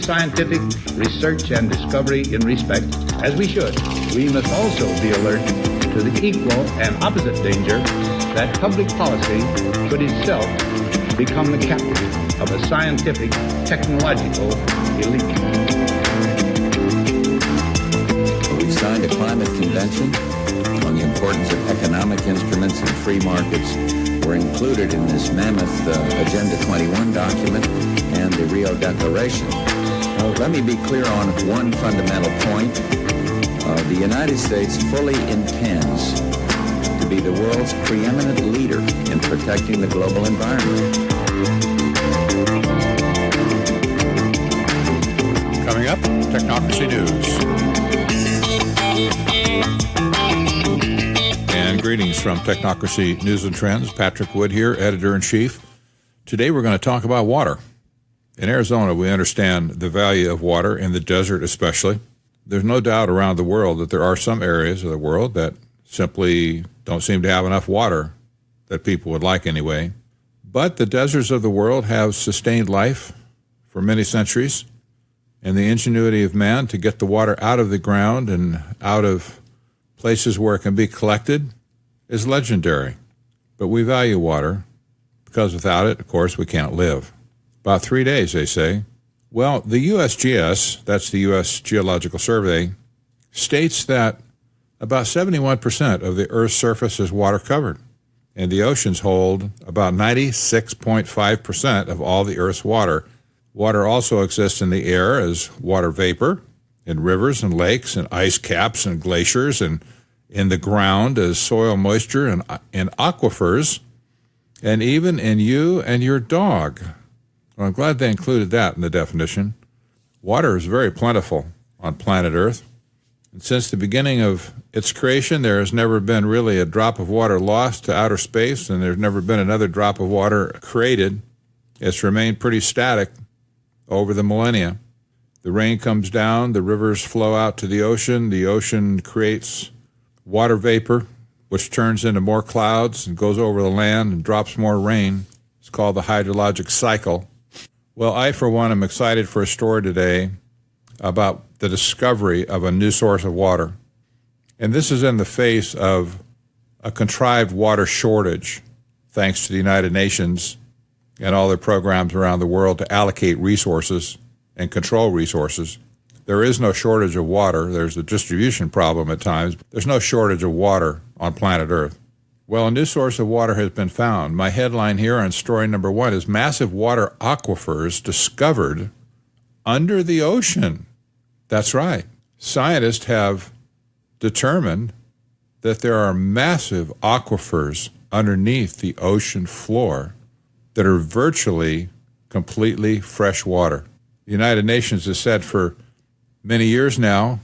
scientific research and discovery in respect, as we should, we must also be alert to the equal and opposite danger that public policy should itself become the captive of a scientific, technological elite. We've signed a climate convention on the importance of economic instruments and free markets were included in this mammoth Agenda 21 document and the Rio Declaration. Let me be clear on one fundamental point. The United States fully intends to be the world's preeminent leader in protecting the global environment. Coming up, Technocracy News. And greetings from Technocracy News and Trends. Patrick Wood here, Editor-in-Chief. Today we're going to talk about water. In Arizona, we understand the value of water, in the desert especially. There's no doubt around the world that there are some areas of the world that simply don't seem to have enough water that people would like anyway. But the deserts of the world have sustained life for many centuries, and the ingenuity of man to get the water out of the ground and out of places where it can be collected is legendary. But we value water because without it, of course, we can't live. About 3 days, they say. Well, the USGS, that's the U.S. Geological Survey, states that about 71% of the Earth's surface is water covered, and the oceans hold about 96.5% of all the Earth's water. Water also exists in the air as water vapor, in rivers and lakes and ice caps and glaciers, and in the ground as soil moisture and in aquifers, and even in you and your dog. Well, I'm glad they included that in the definition. Water is very plentiful on planet Earth. And since the beginning of its creation, there has never been really a drop of water lost to outer space, and there's never been another drop of water created. It's remained pretty static over the millennia. The rain comes down, the rivers flow out to the ocean creates water vapor, which turns into more clouds and goes over the land and drops more rain. It's called the hydrologic cycle. Well, I, for one, am excited for a story today about the discovery of a new source of water. And this is in the face of a contrived water shortage, thanks to the United Nations and all their programs around the world to allocate resources and control resources. There is no shortage of water. There's a distribution problem at times. There's no shortage of water on planet Earth. Well, a new source of water has been found. My headline here on story number 1 is Massive Water Aquifers Discovered Under the Ocean. That's right. Scientists have determined that there are massive aquifers underneath the ocean floor that are virtually completely fresh water. The United Nations has said for many years now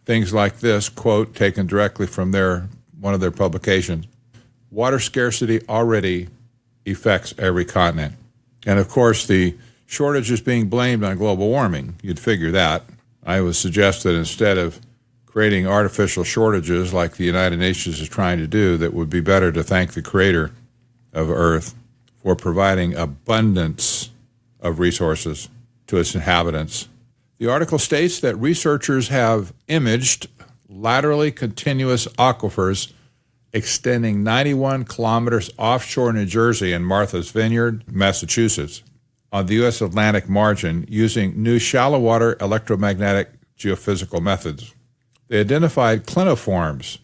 things like this, quote, taken directly from one of their publications. Water scarcity already affects every continent. And of course, the shortage is being blamed on global warming. You'd figure that. I would suggest that instead of creating artificial shortages like the United Nations is trying to do, that would be better to thank the creator of Earth for providing abundance of resources to its inhabitants. The article states that researchers have imaged laterally continuous aquifers extending 91 kilometers offshore New Jersey and Martha's Vineyard, Massachusetts, on the U.S. Atlantic margin using new shallow water electromagnetic geophysical methods. They identified clinoforms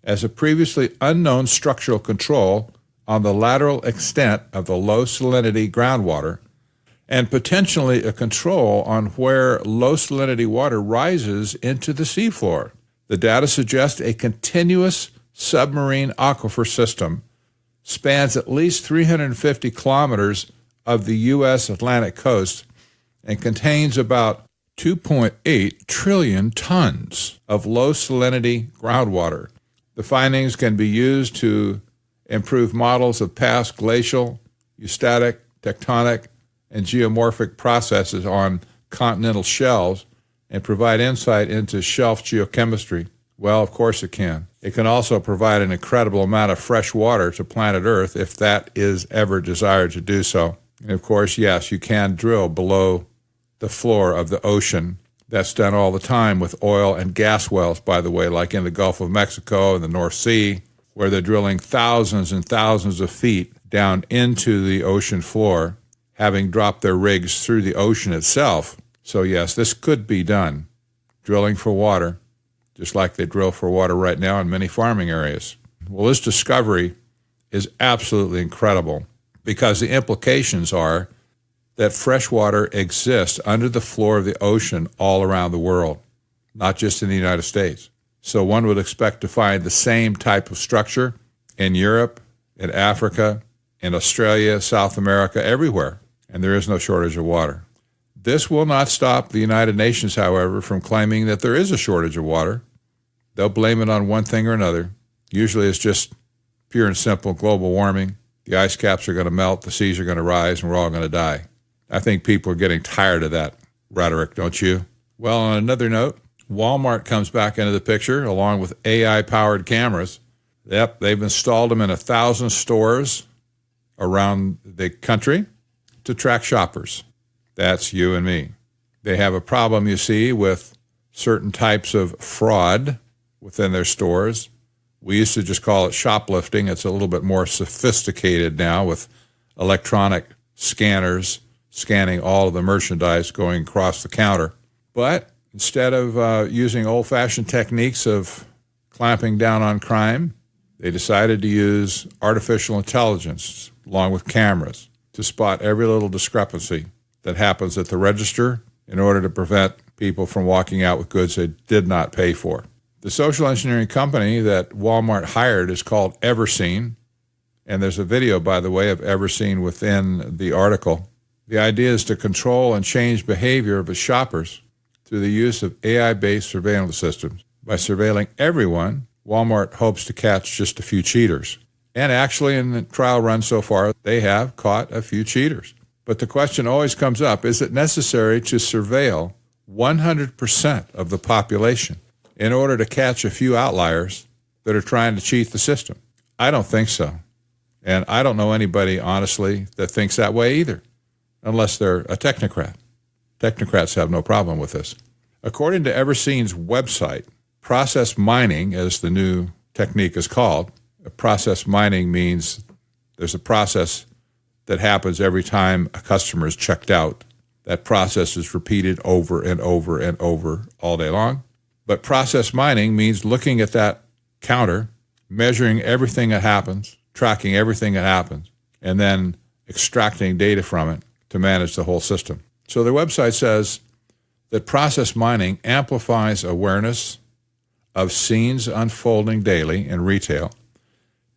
as a previously unknown structural control on the lateral extent of the low salinity groundwater and potentially a control on where low salinity water rises into the seafloor. The data suggests a continuous submarine aquifer system spans at least 350 kilometers of the U.S. Atlantic coast and contains about 2.8 trillion tons of low salinity groundwater. The findings can be used to improve models of past glacial, eustatic, tectonic, and geomorphic processes on continental shelves and provide insight into shelf geochemistry. Well, of course it can. It can also provide an incredible amount of fresh water to planet Earth if that is ever desired to do so. And of course, yes, you can drill below the floor of the ocean. That's done all the time with oil and gas wells, by the way, like in the Gulf of Mexico and the North Sea, where they're drilling thousands and thousands of feet down into the ocean floor, having dropped their rigs through the ocean itself. So yes, this could be done, drilling for water, just like they drill for water right now in many farming areas. Well, this discovery is absolutely incredible because the implications are that fresh water exists under the floor of the ocean all around the world, not just in the United States. So one would expect to find the same type of structure in Europe, in Africa, in Australia, South America, everywhere, and there is no shortage of water. This will not stop the United Nations, however, from claiming that there is a shortage of water. They'll blame it on one thing or another. Usually it's just pure and simple global warming. The ice caps are going to melt, the seas are going to rise, and we're all going to die. I think people are getting tired of that rhetoric, don't you? Well, on another note, Walmart comes back into the picture along with AI-powered cameras. Yep, they've installed them in 1,000 stores around the country to track shoppers. That's you and me. They have a problem, you see, with certain types of fraud within their stores. We used to just call it shoplifting. It's a little bit more sophisticated now with electronic scanners scanning all of the merchandise going across the counter. But instead of using old-fashioned techniques of clamping down on crime, they decided to use artificial intelligence along with cameras to spot every little discrepancy that happens at the register in order to prevent people from walking out with goods they did not pay for. The social engineering company that Walmart hired is called Everseen, and there's a video, by the way, of Everseen within the article. The idea is to control and change behavior of its shoppers through the use of AI-based surveillance systems. By surveilling everyone, Walmart hopes to catch just a few cheaters. And actually, in the trial run so far, they have caught a few cheaters. But the question always comes up, is it necessary to surveil 100% of the population in order to catch a few outliers that are trying to cheat the system? I don't think so. And I don't know anybody, honestly, that thinks that way either, unless they're a technocrat. Technocrats have no problem with this. According to Everseen's website, process mining, as the new technique is called, process mining means there's a process that happens every time a customer is checked out. That process is repeated over and over and over all day long. But process mining means looking at that counter, measuring everything that happens, tracking everything that happens, and then extracting data from it to manage the whole system. So their website says that process mining amplifies awareness of scenes unfolding daily in retail,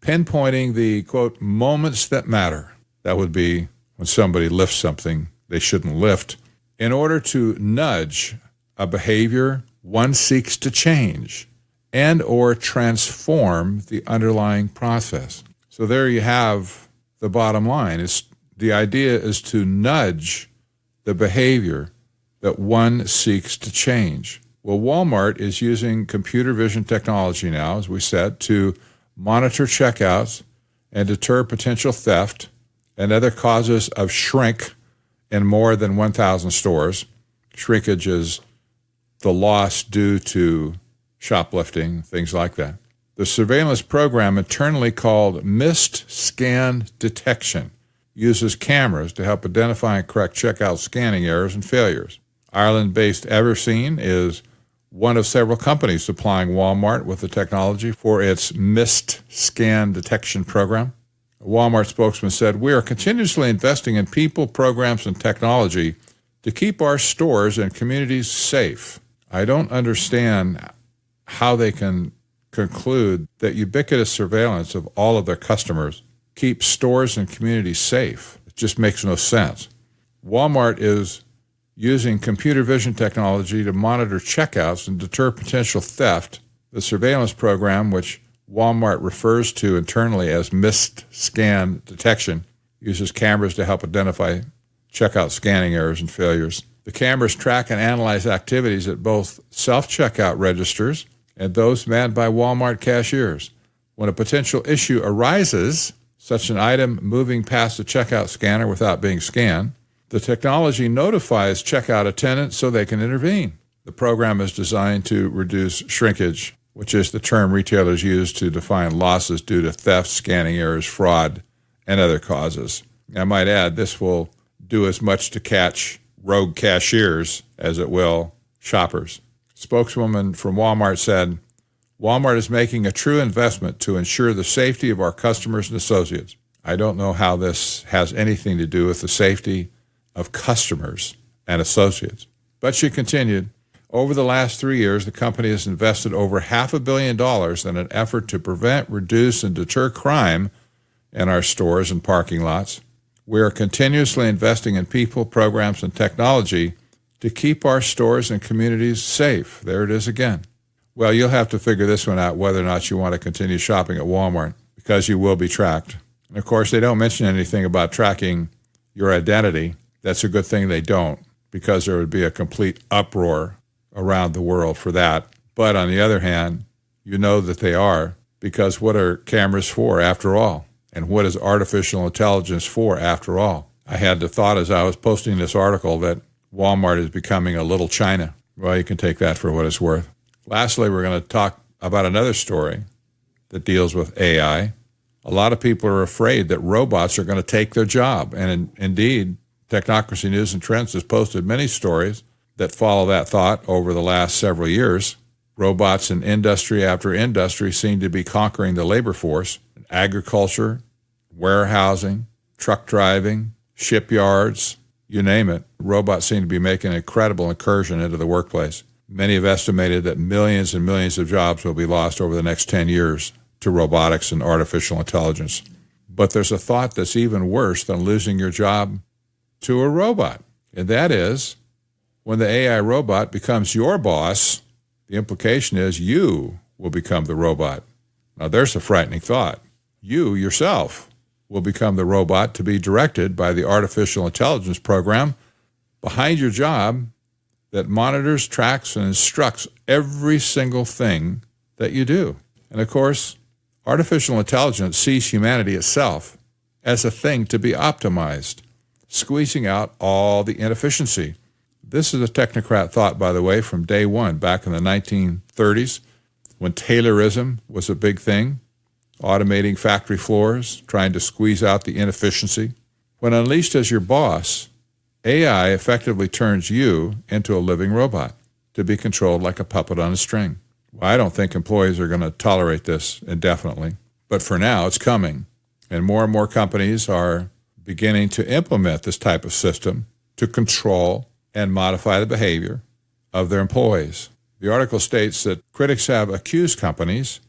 pinpointing the, quote, moments that matter. That would be when somebody lifts something they shouldn't lift, in order to nudge a behavior one seeks to change and or transform the underlying process. So there you have the bottom line. The idea is to nudge the behavior that one seeks to change. Well, Walmart is using computer vision technology now, as we said, to monitor checkouts and deter potential theft and other causes of shrink in more than 1,000 stores. Shrinkage is the loss due to shoplifting, things like that. The surveillance program, internally called missed scan detection, uses cameras to help identify and correct checkout scanning errors and failures. Ireland-based Everseen is one of several companies supplying Walmart with the technology for its missed scan detection program. A Walmart spokesman said, "We are continuously investing in people, programs, and technology to keep our stores and communities safe." I don't understand how they can conclude that ubiquitous surveillance of all of their customers keeps stores and communities safe. It just makes no sense. Walmart is using computer vision technology to monitor checkouts and deter potential theft. The surveillance program, which Walmart refers to internally as missed scan detection, uses cameras to help identify checkout scanning errors and failures. The cameras track and analyze activities at both self-checkout registers and those manned by Walmart cashiers. When a potential issue arises, such an item moving past the checkout scanner without being scanned, The technology notifies checkout attendants so they can intervene. The program is designed to reduce shrinkage, which is the term retailers use to define losses due to theft, scanning errors, fraud, and other causes. I might add, this will do as much to catch rogue cashiers as it will shoppers. Spokeswoman from Walmart said, Walmart is making a true investment to ensure the safety of our customers and associates. I don't know how this has anything to do with the safety of customers and associates. But she continued, over the last 3 years, the company has invested over $500 million in an effort to prevent, reduce, and deter crime in our stores and parking lots. We are continuously investing in people, programs, and technology to keep our stores and communities safe. There it is again. Well, you'll have to figure this one out, whether or not you want to continue shopping at Walmart, because you will be tracked. And of course, they don't mention anything about tracking your identity. That's a good thing they don't, because there would be a complete uproar around the world for that. But on the other hand, you know that they are, because what are cameras for after all? And what is artificial intelligence for after all? I had the thought as I was posting this article that Walmart is becoming a little China. Well, you can take that for what it's worth. Lastly, we're going to talk about another story that deals with AI. A lot of people are afraid that robots are going to take their job. And indeed, Technocracy News and Trends has posted many stories that follow that thought over the last several years. Robots in industry after industry seem to be conquering the labor force. Agriculture, warehousing, truck driving, shipyards, you name it. Robots seem to be making an incredible incursion into the workplace. Many have estimated that millions and millions of jobs will be lost over the next 10 years to robotics and artificial intelligence. But there's a thought that's even worse than losing your job to a robot. And that is, when the AI robot becomes your boss, the implication is you will become the robot. Now, there's a frightening thought. You yourself will become the robot to be directed by the artificial intelligence program behind your job that monitors, tracks, and instructs every single thing that you do. And of course, artificial intelligence sees humanity itself as a thing to be optimized, squeezing out all the inefficiency. This is a technocrat thought, by the way, from day one, back in the 1930s, when Taylorism was a big thing, automating factory floors, trying to squeeze out the inefficiency. When unleashed as your boss, AI effectively turns you into a living robot to be controlled like a puppet on a string. Well, I don't think employees are going to tolerate this indefinitely, but for now it's coming. And more companies are beginning to implement this type of system to control and modify the behavior of their employees. The article states that critics have accused companies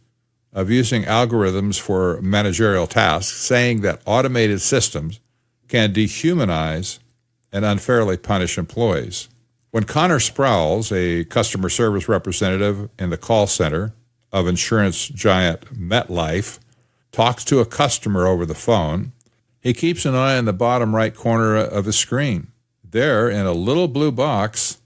of using algorithms for managerial tasks, saying that automated systems can dehumanize and unfairly punish employees. When Connor Sproul's, a customer service representative in the call center of insurance giant MetLife, talks to a customer over the phone, he keeps an eye on the bottom right corner of his screen. There, in a little blue box,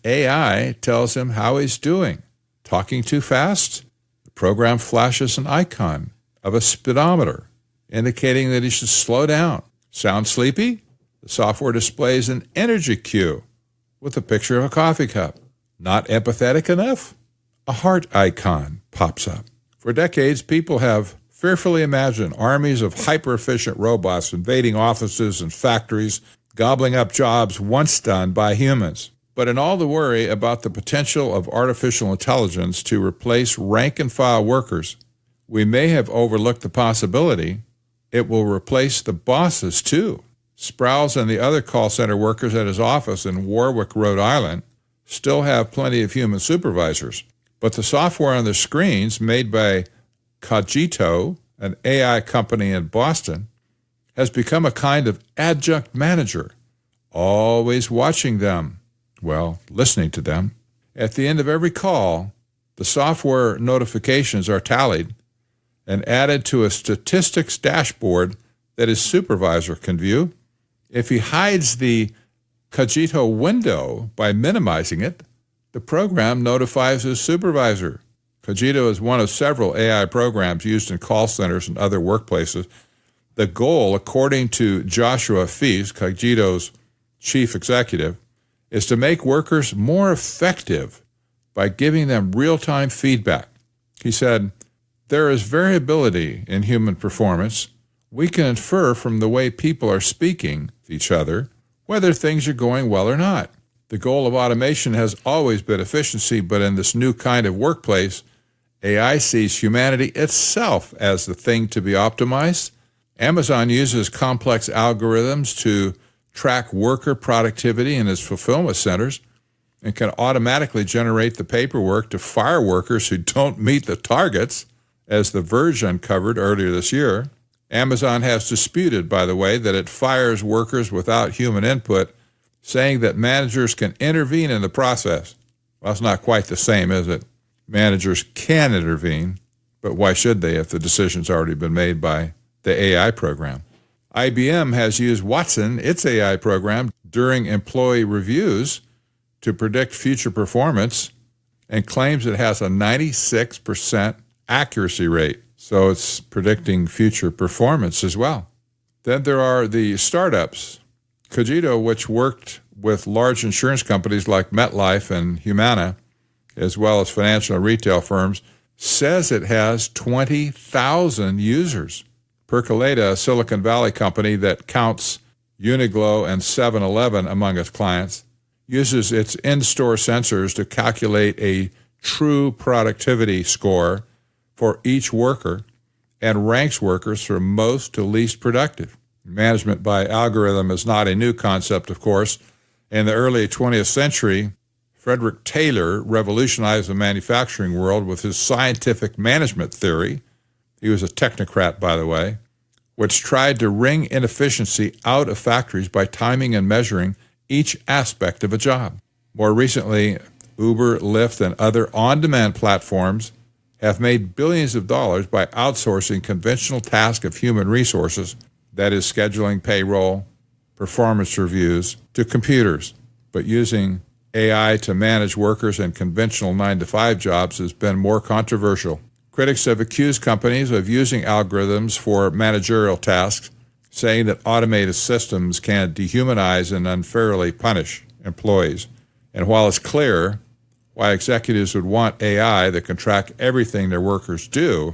AI tells him how he's doing. Talking too fast? The program flashes an icon of a speedometer, indicating that he should slow down. Sound sleepy? The software displays an energy cue with a picture of a coffee cup. Not empathetic enough? A heart icon pops up. For decades, people have fearfully imagined armies of hyper-efficient robots invading offices and factories, gobbling up jobs once done by humans. But in all the worry about the potential of artificial intelligence to replace rank-and-file workers, we may have overlooked the possibility it will replace the bosses too. Sprouse and the other call center workers at his office in Warwick, Rhode Island, still have plenty of human supervisors. But the software on their screens, made by Cogito, an AI company in Boston, has become a kind of adjunct manager, always watching them, well, listening to them. At the end of every call, the software notifications are tallied and added to a statistics dashboard that his supervisor can view. If he hides the Cogito window by minimizing it, the program notifies his supervisor. Cogito is one of several AI programs used in call centers and other workplaces. The goal, according to Joshua Feast, Cogito's chief executive, is to make workers more effective by giving them real-time feedback. He said, "There is variability in human performance. We can infer from the way people are speaking to each other whether things are going well or not. The goal of automation has always been efficiency, but in this new kind of workplace, AI sees humanity itself as the thing to be optimized. Amazon uses complex algorithms to track worker productivity in its fulfillment centers and can automatically generate the paperwork to fire workers who don't meet the targets, as The Verge uncovered earlier this year. Amazon has disputed, by the way, that it fires workers without human input, saying that managers can intervene in the process. Well, it's not quite the same, is it? Managers can intervene, but why should they if the decision's already been made by the AI program? IBM has used Watson, its AI program, during employee reviews to predict future performance and claims it has a 96% accuracy rate. So it's predicting future performance as well. Then there are the startups. Cogito, which worked with large insurance companies like MetLife and Humana, as well as financial and retail firms, says it has 20,000 users. Percolata, a Silicon Valley company that counts Uniqlo and 7-Eleven among its clients, uses its in-store sensors to calculate a true productivity score for each worker and ranks workers from most to least productive. Management by algorithm is not a new concept, of course. In the early 20th century, Frederick Taylor revolutionized the manufacturing world with his scientific management theory. He was a technocrat, by the way, which tried to wring inefficiency out of factories by timing and measuring each aspect of a job. More recently, Uber, Lyft, and other on-demand platforms have made billions of dollars by outsourcing conventional tasks of human resources, that is, scheduling, payroll, performance reviews, to computers. But using AI to manage workers in conventional 9-to-5 jobs has been more controversial. Critics have accused companies of using algorithms for managerial tasks, saying that automated systems can dehumanize and unfairly punish employees. And while it's clear why executives would want AI that can track everything their workers do,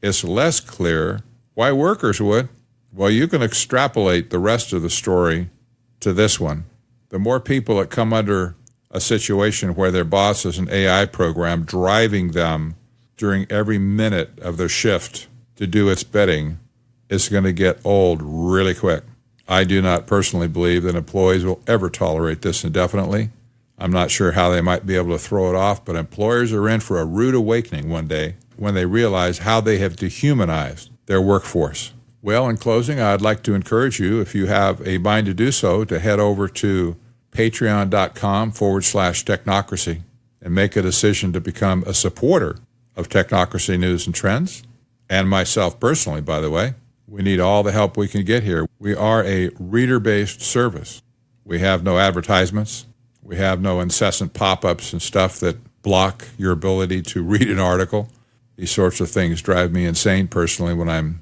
it's less clear why workers would. Well, you can extrapolate the rest of the story to this one. The more people that come under a situation where their boss is an AI program driving them during every minute of their shift to do its bidding, it's going to get old really quick. I do not personally believe that employees will ever tolerate this indefinitely. I'm not sure how they might be able to throw it off, but employers are in for a rude awakening one day when they realize how they have dehumanized their workforce. Well, in closing, I'd like to encourage you, if you have a mind to do so, to head over to patreon.com/technocracy and make a decision to become a supporter of Technocracy News and Trends, and myself personally, by the way. We need all the help we can get here. We are a reader-based service. We have no advertisements. We have no incessant pop-ups and stuff that block your ability to read an article. These sorts of things drive me insane personally when I'm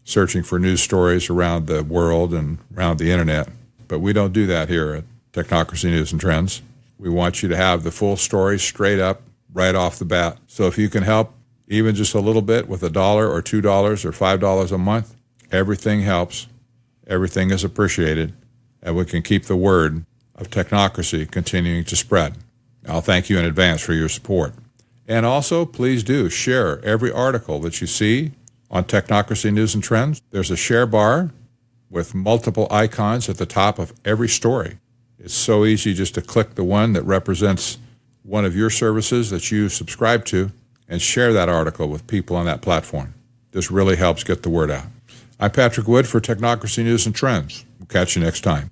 searching for news stories around the world and around the internet. But we don't do that here at Technocracy News and Trends. We want you to have the full story straight up right off the bat. So if you can help even just a little bit with $1 or $2 or $5 a month, everything helps. Everything is appreciated. And we can keep the word of technocracy continuing to spread. I'll thank you in advance for your support. And also, please do share every article that you see on Technocracy News and Trends. There's a share bar with multiple icons at the top of every story. It's so easy just to click the one that represents one of your services that you subscribe to and share that article with people on that platform. This really helps get the word out. I'm Patrick Wood for Technocracy News and Trends. We'll catch you next time.